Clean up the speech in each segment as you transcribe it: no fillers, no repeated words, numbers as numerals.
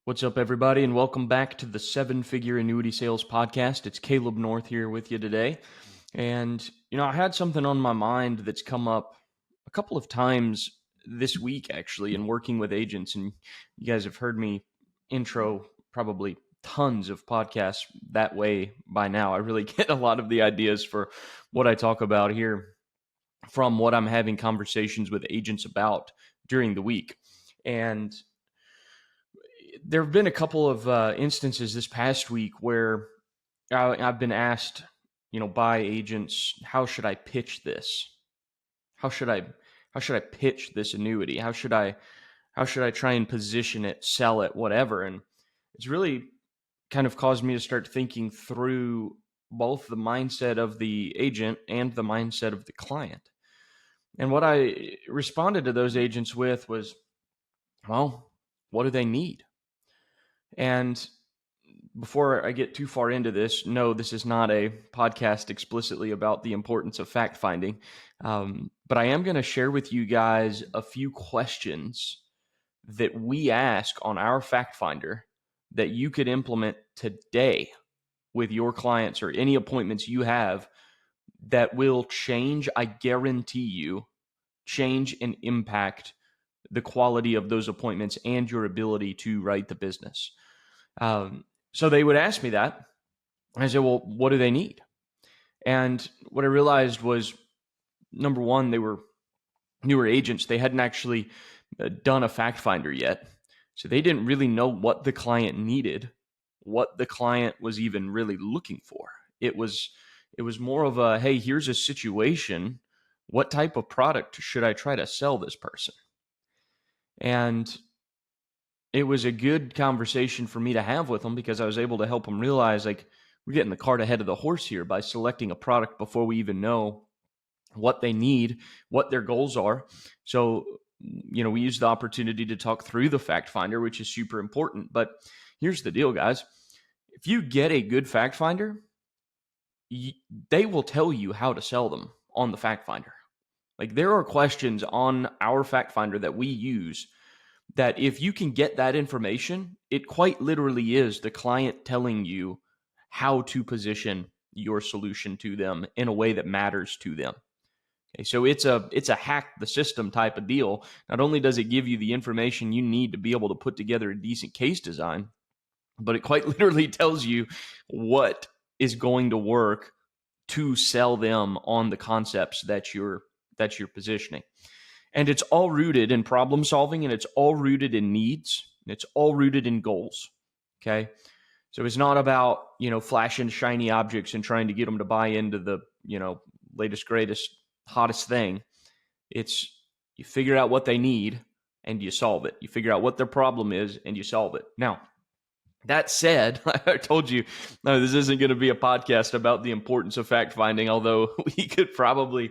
What's up, everybody, and welcome back to the Seven Figure Annuity Sales Podcast. It's Caleb North here with you today. And, I had something on my mind that's come up a couple of times this week, actually, in working with agents. And you guys have heard me intro probably tons of podcasts that way by now. I really get a lot of the ideas for what I talk about here from what I'm having conversations with agents about during the week. And there have been a couple of instances this past week where I've been asked, by agents, how should I pitch this? How should I pitch this annuity? How should I try and position it, sell it, whatever? And it's really kind of caused me to start thinking through both the mindset of the agent and the mindset of the client. And what I responded to those agents with was, well, what do they need? And before I get too far into this, no, this is not a podcast explicitly about the importance of fact finding. But I am going to share with you guys a few questions that we ask on our fact finder that you could implement today with your clients or any appointments you have that will change, I guarantee you, change and impact the quality of those appointments and your ability to write the business. So they would ask me that. I said, well, what do they need? And what I realized was, number one, they were newer agents. They hadn't actually done a fact finder yet. So they didn't really know what the client needed, what the client was even really looking for. It was more of a, hey, here's a situation. What type of product should I try to sell this person? And it was a good conversation for me to have with them because I was able to help them realize, like, we're getting the cart ahead of the horse here by selecting a product before we even know what they need, what their goals are. So, we use the opportunity to talk through the fact finder, which is super important. But here's the deal, guys. If you get a good fact finder, they will tell you how to sell them on the fact finder. Like, there are questions on our fact finder that we use that if you can get that information, it quite literally is the client telling you how to position your solution to them in a way that matters to them. Okay, so it's a hack the system type of deal. Not only does it give you the information you need to be able to put together a decent case design, but it quite literally tells you what is going to work to sell them on the concepts that you're positioning. And it's all rooted in problem solving, and it's all rooted in needs, and it's all rooted in goals. Okay. So it's not about, flashing shiny objects and trying to get them to buy into the, latest, greatest, hottest thing. It's you figure out what they need and you solve it. You figure out what their problem is and you solve it. Now, that said, I told you, no, this isn't going to be a podcast about the importance of fact finding, although we could probably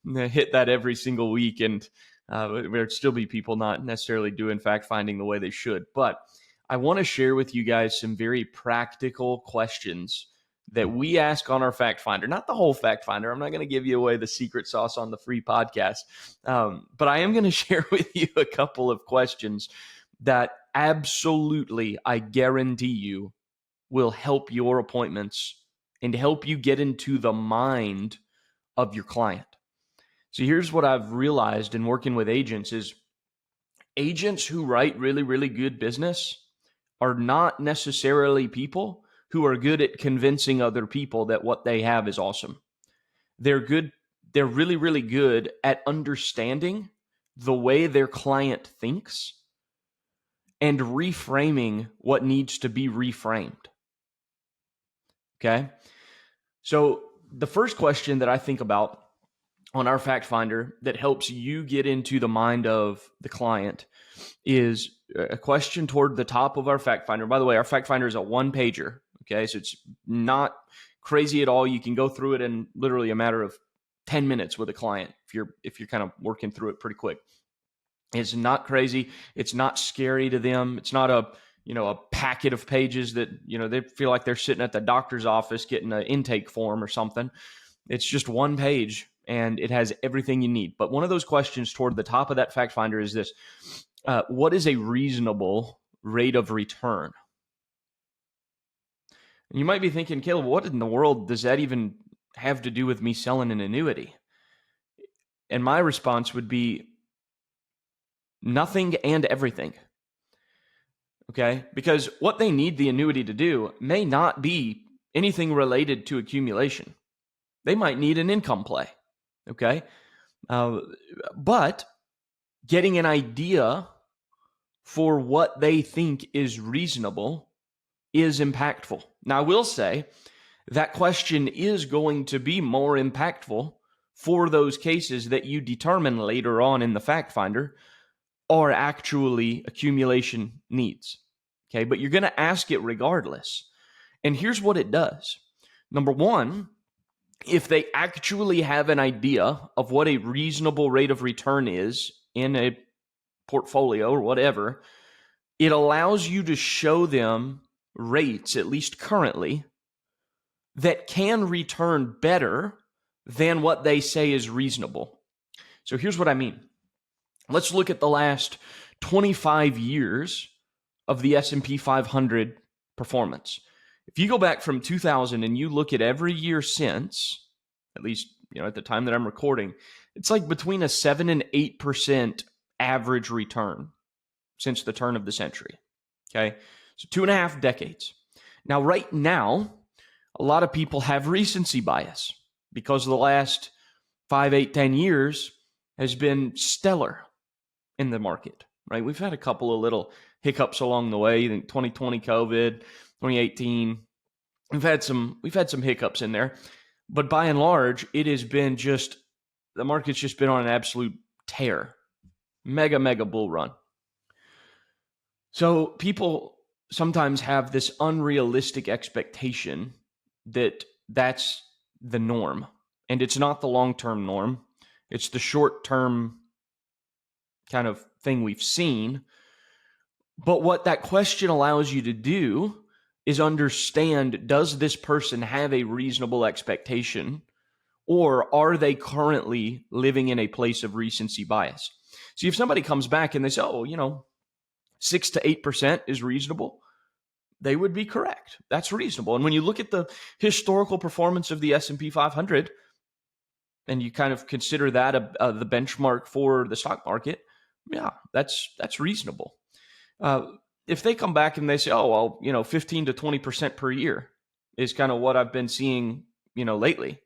hit that every single week, and there'd still be people not necessarily doing fact finding the way they should. But I want to share with you guys some very practical questions that we ask on our fact finder. Not the whole fact finder. I'm not going to give you away the secret sauce on the free podcast, but I am going to share with you a couple of questions that absolutely, I guarantee you, will help your appointments and help you get into the mind of your client. So here's what I've realized in working with agents is agents who write really, really good business are not necessarily people who are good at convincing other people that what they have is awesome. They're really, really good at understanding the way their client thinks and reframing what needs to be reframed. Okay? So the first question that I think about on our fact finder that helps you get into the mind of the client is a question toward the top of our fact finder. By the way, our fact finder is a one pager. Okay. So it's not crazy at all. You can go through it in literally a matter of 10 minutes with a client if you're kind of working through it pretty quick. It's not crazy. It's not scary to them. It's not a packet of pages that, they feel like they're sitting at the doctor's office getting an intake form or something. It's just one page and it has everything you need. But one of those questions toward the top of that fact finder is this: what is a reasonable rate of return. And you might be thinking, Caleb, what in the world does that even have to do with me selling an annuity? And my response would be nothing and everything. Okay? Because what they need the annuity to do may not be anything related to accumulation. They might need an income play. Okay? But getting an idea for what they think is reasonable is impactful. Now, I will say that question is going to be more impactful for those cases that you determine later on in the fact finder are actually accumulation needs. Okay, but you're going to ask it regardless. And here's what it does. Number one, if they actually have an idea of what a reasonable rate of return is in a portfolio or whatever, it allows you to show them rates, at least currently, that can return better than what they say is reasonable. So here's what I mean. Let's look at the last 25 years of the S&P 500 performance. If you go back from 2000 and you look at every year since, at least at the time that I'm recording, it's like between a 7 and 8% average return since the turn of the century. Okay, so 2.5 decades. Now, right now, a lot of people have recency bias because the last 5, 8, 10 years has been stellar in the market, right? We've had a couple of little hiccups along the way. 2020 COVID, 2018. We've had some hiccups in there, but by and large, it has been just the market's just been on an absolute tear. Mega bull run. So people sometimes have this unrealistic expectation that that's the norm. And it's not the long-term norm. It's the short-term kind of thing we've seen. But what that question allows you to do is understand, does this person have a reasonable expectation, or are they currently living in a place of recency bias? See, if somebody comes back and they say, 6 to 8% is reasonable, they would be correct. That's reasonable. And when you look at the historical performance of the S&P 500, and you kind of consider that the benchmark for the stock market, yeah, that's reasonable. If they come back and they say, 15 to 20% per year is kind of what I've been seeing, lately.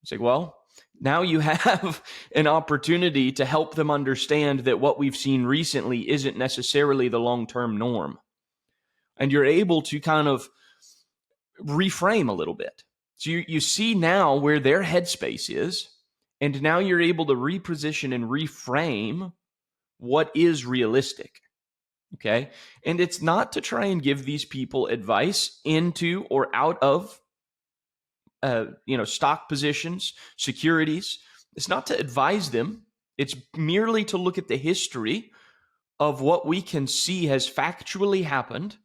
It's like, well, now you have an opportunity to help them understand that what we've seen recently isn't necessarily the long-term norm. And you're able to kind of reframe a little bit. So you see now where their headspace is, and now you're able to reposition and reframe what is realistic. Okay? And it's not to try and give these people advice into or out of stock positions, securities. It's not to advise them. It's merely to look at the history of what we can see has factually happened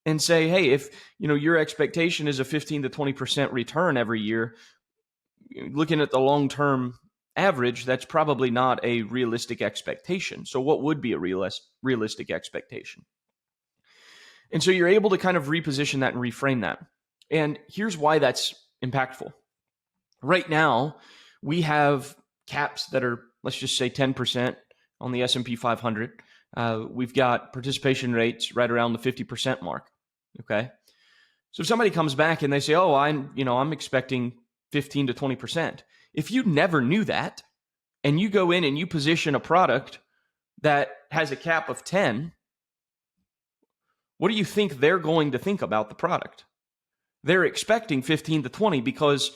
and say, hey, if your expectation is a 15 to 20% return every year, looking at the long-term average, that's probably not a realistic expectation. So what would be a realistic expectation? And so you're able to kind of reposition that and reframe that. And here's why that's impactful. Right now, we have caps that are, let's just say 10% on the S&P 500. We've got participation rates right around the 50% mark. Okay. So if somebody comes back and they say, I'm expecting 15 to 20%. If you never knew that and you go in and you position a product that has a cap of 10, what do you think they're going to think about the product? They're expecting 15 to 20 because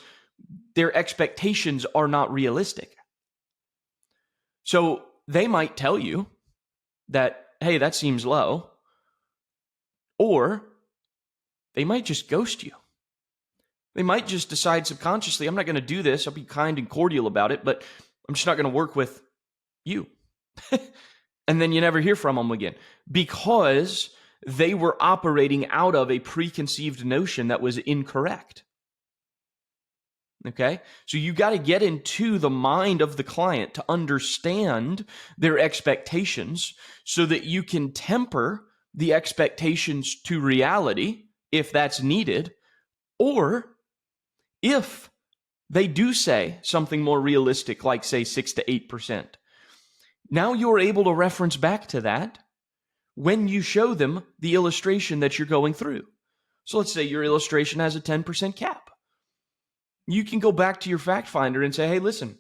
their expectations are not realistic. So they might tell you that, hey, that seems low, or they might just ghost you. They might just decide subconsciously, I'm not going to do this. I'll be kind and cordial about it, but I'm just not going to work with you. And then you never hear from them again because they were operating out of a preconceived notion that was incorrect. Okay? So you got to get into the mind of the client to understand their expectations so that you can temper the expectations to reality if that's needed, or if they do say something more realistic, like say 6 to 8%, now you're able to reference back to that when you show them the illustration that you're going through. So let's say your illustration has a 10% cap. You can go back to your fact finder and say, hey, listen,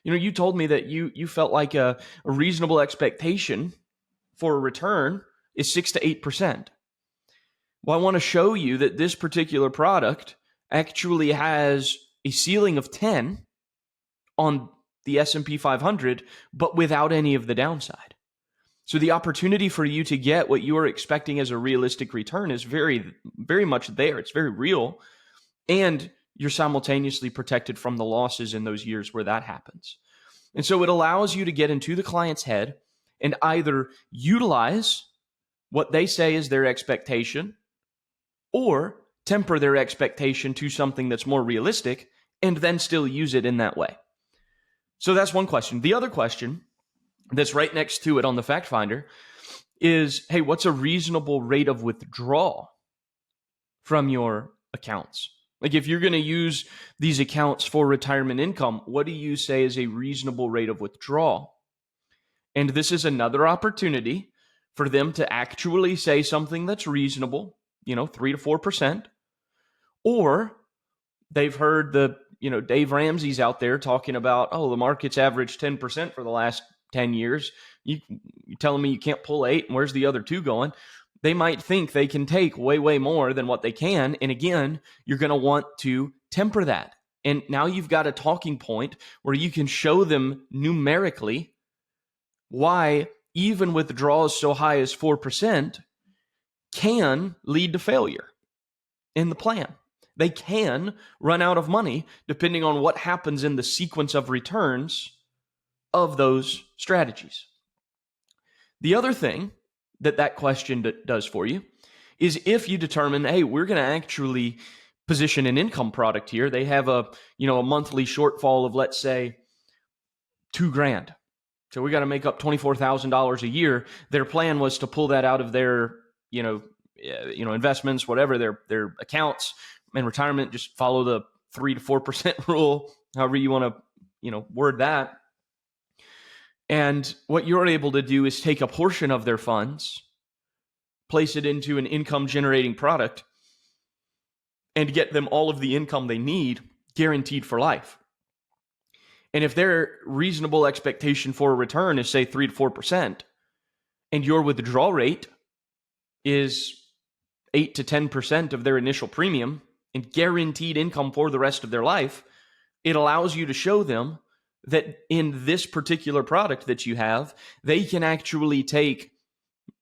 you told me that you felt like a reasonable expectation for a return is 6 to 8%. Well, I want to show you that this particular product actually has a ceiling of 10 on the S&P 500, but without any of the downside. So the opportunity for you to get what you are expecting as a realistic return is very, very much there. It's very real. And you're simultaneously protected from the losses in those years where that happens. And so it allows you to get into the client's head and either utilize what they say is their expectation or temper their expectation to something that's more realistic and then still use it in that way. So that's one question. The other question that's right next to it on the fact finder is, hey, what's a reasonable rate of withdrawal from your accounts? Like if you're going to use these accounts for retirement income, what do you say is a reasonable rate of withdrawal? And this is another opportunity for them to actually say something that's reasonable, 3 to 4%, or they've heard Dave Ramsey's out there talking about, the market's averaged 10% for the last 10 years. You're telling me you can't pull 8, and where's the other 2 going? They might think they can take way, way more than what they can. And again, you're going to want to temper that. And now you've got a talking point where you can show them numerically why even withdrawals so high as 4% can lead to failure in the plan. They can run out of money depending on what happens in the sequence of returns of those strategies. The other thing that question does for you is if you determine, hey, we're going to actually position an income product here. They have a monthly shortfall of, let's say, $2,000. So we got to make up $24,000 a year. Their plan was to pull that out of their, investments, whatever, their accounts and retirement. Just follow the 3 to 4% rule, however you want to, word that. And what you're able to do is take a portion of their funds, place it into an income generating product, and get them all of the income they need guaranteed for life. And if their reasonable expectation for a return is, say, 3 to 4%, and your withdrawal rate is 8 to 10% of their initial premium and guaranteed income for the rest of their life, it allows you to show them that in this particular product that you have, they can actually take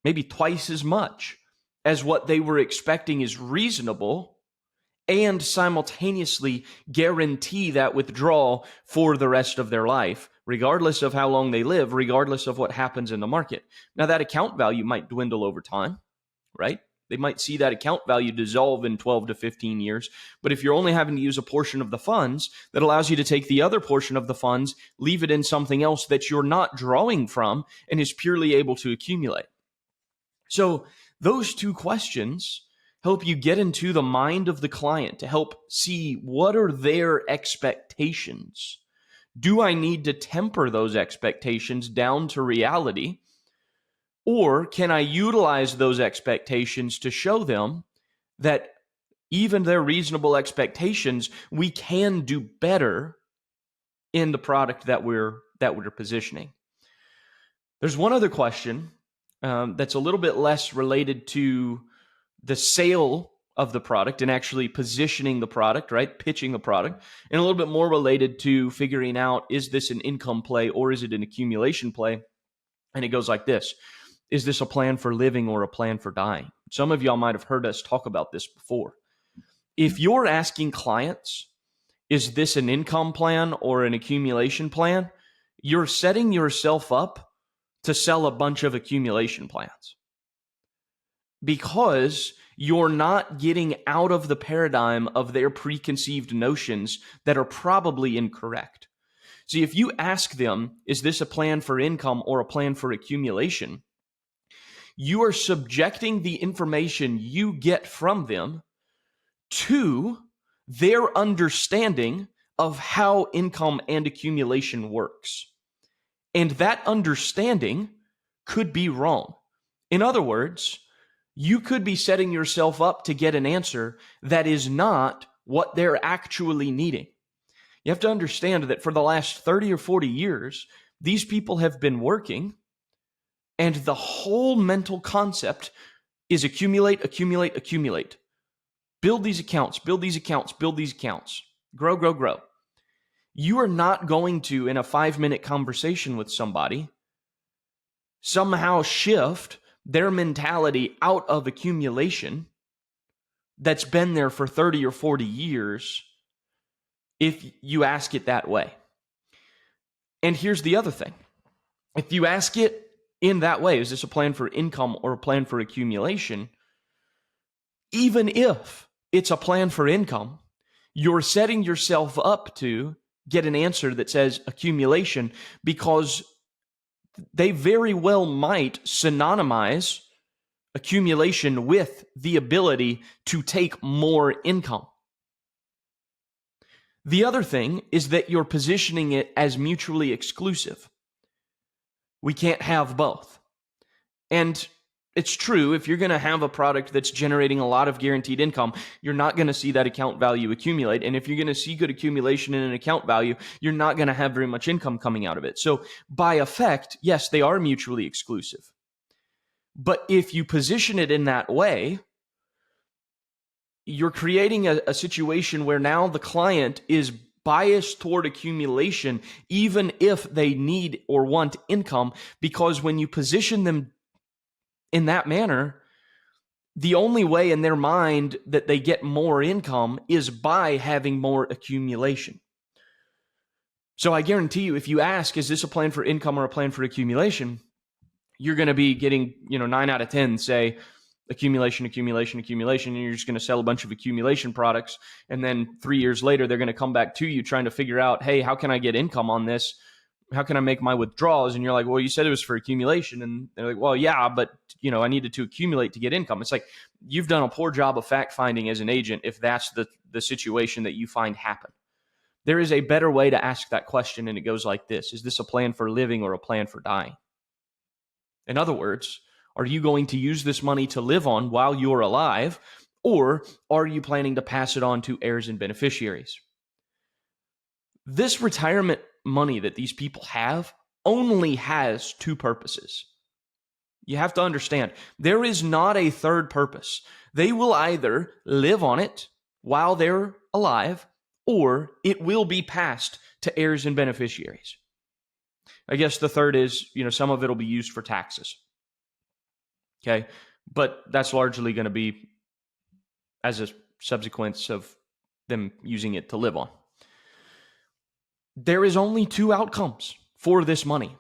maybe twice as much as what they were expecting is reasonable and simultaneously guarantee that withdrawal for the rest of their life, regardless of how long they live, regardless of what happens in the market. Now, that account value might dwindle over time, right? They might see that account value dissolve in 12 to 15 years. But if you're only having to use a portion of the funds, that allows you to take the other portion of the funds, leave it in something else that you're not drawing from and is purely able to accumulate. So those 2 questions help you get into the mind of the client to help see what are their expectations. Do I need to temper those expectations down to reality? Or can I utilize those expectations to show them that even their reasonable expectations, we can do better in the product that we're positioning? There's one other question that's a little bit less related to the sale of the product and actually positioning the product, right? Pitching the product, and a little bit more related to figuring out, is this an income play or is it an accumulation play? And it goes like this. Is this a plan for living or a plan for dying? Some of y'all might have heard us talk about this before. If you're asking clients, is this an income plan or an accumulation plan? You're setting yourself up to sell a bunch of accumulation plans because you're not getting out of the paradigm of their preconceived notions that are probably incorrect. See, if you ask them, is this a plan for income or a plan for accumulation? You are subjecting the information you get from them to their understanding of how income and accumulation works. And that understanding could be wrong. In other words, you could be setting yourself up to get an answer that is not what they're actually needing. You have to understand that for the last 30 or 40 years, these people have been working, and the whole mental concept is accumulate, accumulate, accumulate. Build these accounts, build these accounts, build these accounts. Grow, grow, grow. You are not going to, in a 5-minute conversation with somebody, somehow shift their mentality out of accumulation that's been there for 30 or 40 years if you ask it that way. And here's the other thing. If you ask it in that way, is this a plan for income or a plan for accumulation? Even if it's a plan for income, you're setting yourself up to get an answer that says accumulation, because they very well might synonymize accumulation with the ability to take more income. The other thing is that you're positioning it as mutually exclusive. We can't have both. And it's true, if you're going to have a product that's generating a lot of guaranteed income, you're not going to see that account value accumulate. And if you're going to see good accumulation in an account value, you're not going to have very much income coming out of it. So by effect, yes, they are mutually exclusive. But if you position it in that way, you're creating a situation where now the client is biased toward accumulation, even if they need or want income, because when you position them in that manner, the only way in their mind that they get more income is by having more accumulation. So I guarantee you, if you ask, is this a plan for income or a plan for accumulation? You're going to be getting, 9 out of 10 say accumulation, accumulation, accumulation, and you're just going to sell a bunch of accumulation products. And then 3 years later, they're going to come back to you trying to figure out, hey, how can I get income on this? How can I make my withdrawals? And you're like, well, you said it was for accumulation. And they're like, well, yeah, but I needed to accumulate to get income. It's like, you've done a poor job of fact finding as an agent if that's the situation that you find happen. There is a better way to ask that question, and it goes like this. Is this a plan for living or a plan for dying? In other words, are you going to use this money to live on while you're alive, or are you planning to pass it on to heirs and beneficiaries? This retirement money that these people have only has 2 purposes. You have to understand, there is not a third purpose. They will either live on it while they're alive, or it will be passed to heirs and beneficiaries. I guess the third is, some of it will be used for taxes. Okay, but that's largely going to be as a subsequence of them using it to live on. There is only 2 outcomes for this money.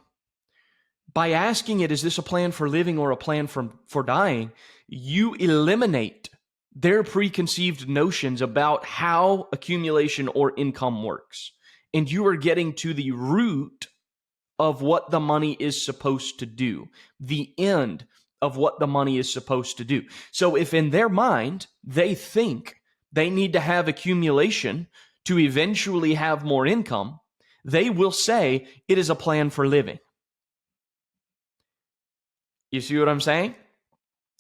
By asking it, is this a plan for living or a plan for dying, you eliminate their preconceived notions about how accumulation or income works. And you are getting to the root of what the money is supposed to do, the end of what the money is supposed to do. So if in their mind, they think they need to have accumulation to eventually have more income, they will say it is a plan for living. You see what I'm saying?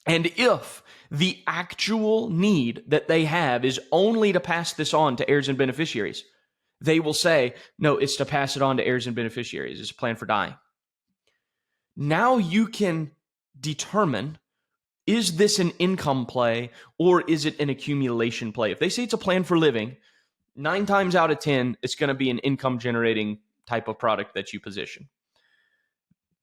And if the actual need that they have is only to pass this on to heirs and beneficiaries, they will say, no, it's to pass it on to heirs and beneficiaries. It's a plan for dying. Now you can determine, is this an income play or is it an accumulation play? If they say it's a plan for living, 9 times out of 10, it's going to be an income generating type of product that you position.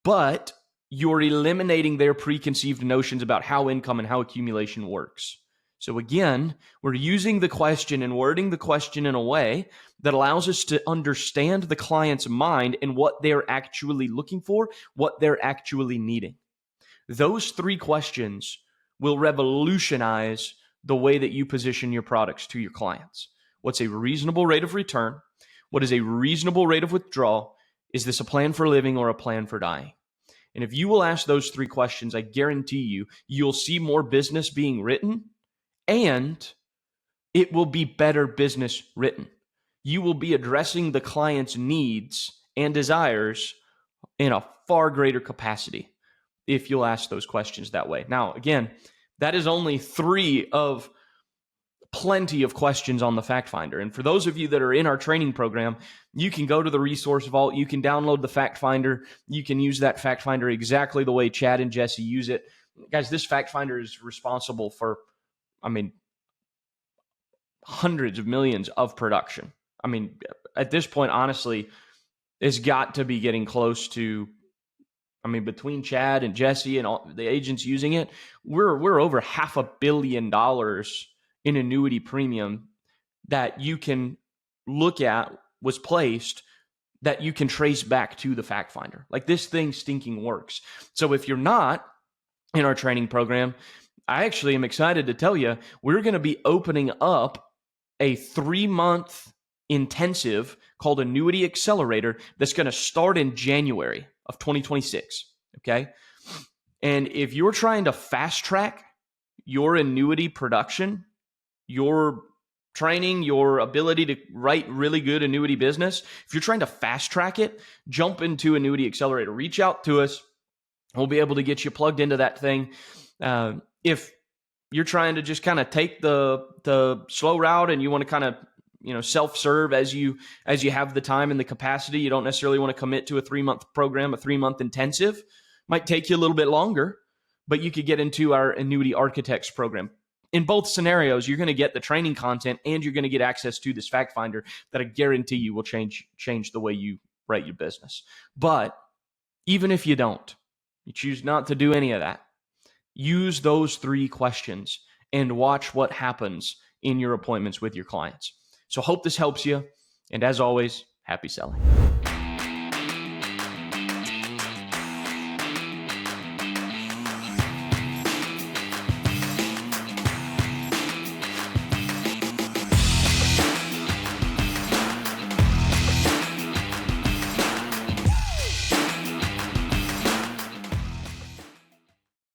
But you're eliminating their preconceived notions about how income and how accumulation works. So again, we're using the question and wording the question in a way that allows us to understand the client's mind and what they're actually looking for, what they're actually needing. Those 3 questions will revolutionize the way that you position your products to your clients. What's a reasonable rate of return? What is a reasonable rate of withdrawal? Is this a plan for living or a plan for dying? And if you will ask those 3 questions, I guarantee you, you'll see more business being written, and it will be better business written. You will be addressing the client's needs and desires in a far greater capacity if you'll ask those questions that way. Now, again, that is only 3 of plenty of questions on the Fact Finder. And for those of you that are in our training program, you can go to the resource vault, you can download the Fact Finder, you can use that Fact Finder exactly the way Chad and Jesse use it. Guys, this Fact Finder is responsible for, hundreds of millions of production. At this point, honestly, it's got to be getting close to, between Chad and Jesse and all the agents using it, we're over $500 million in annuity premium that you can look at was placed that you can trace back to the Fact Finder. Like, this thing stinking works. So if you're not in our training program, I actually am excited to tell you, we're going to be opening up a 3-month intensive called Annuity Accelerator that's going to start in January of 2026. Okay. And if you're trying to fast track your annuity production, your training, your ability to write really good annuity business, if you're trying to fast track it, jump into Annuity Accelerator. Reach out to us. We'll be able to get you plugged into that thing. If you're trying to just kind of take the slow route and you want to kind of self-serve as you have the time and the capacity, you don't necessarily want to commit to a 3-month program, a 3-month intensive. Might take you a little bit longer, but you could get into our Annuity Architects program. In both scenarios, you're going to get the training content and you're going to get access to this Fact Finder that I guarantee you will change the way you write your business. But even if you don't, you choose not to do any of that, use those 3 questions and watch what happens in your appointments with your clients. So hope this helps you. And as always, happy selling.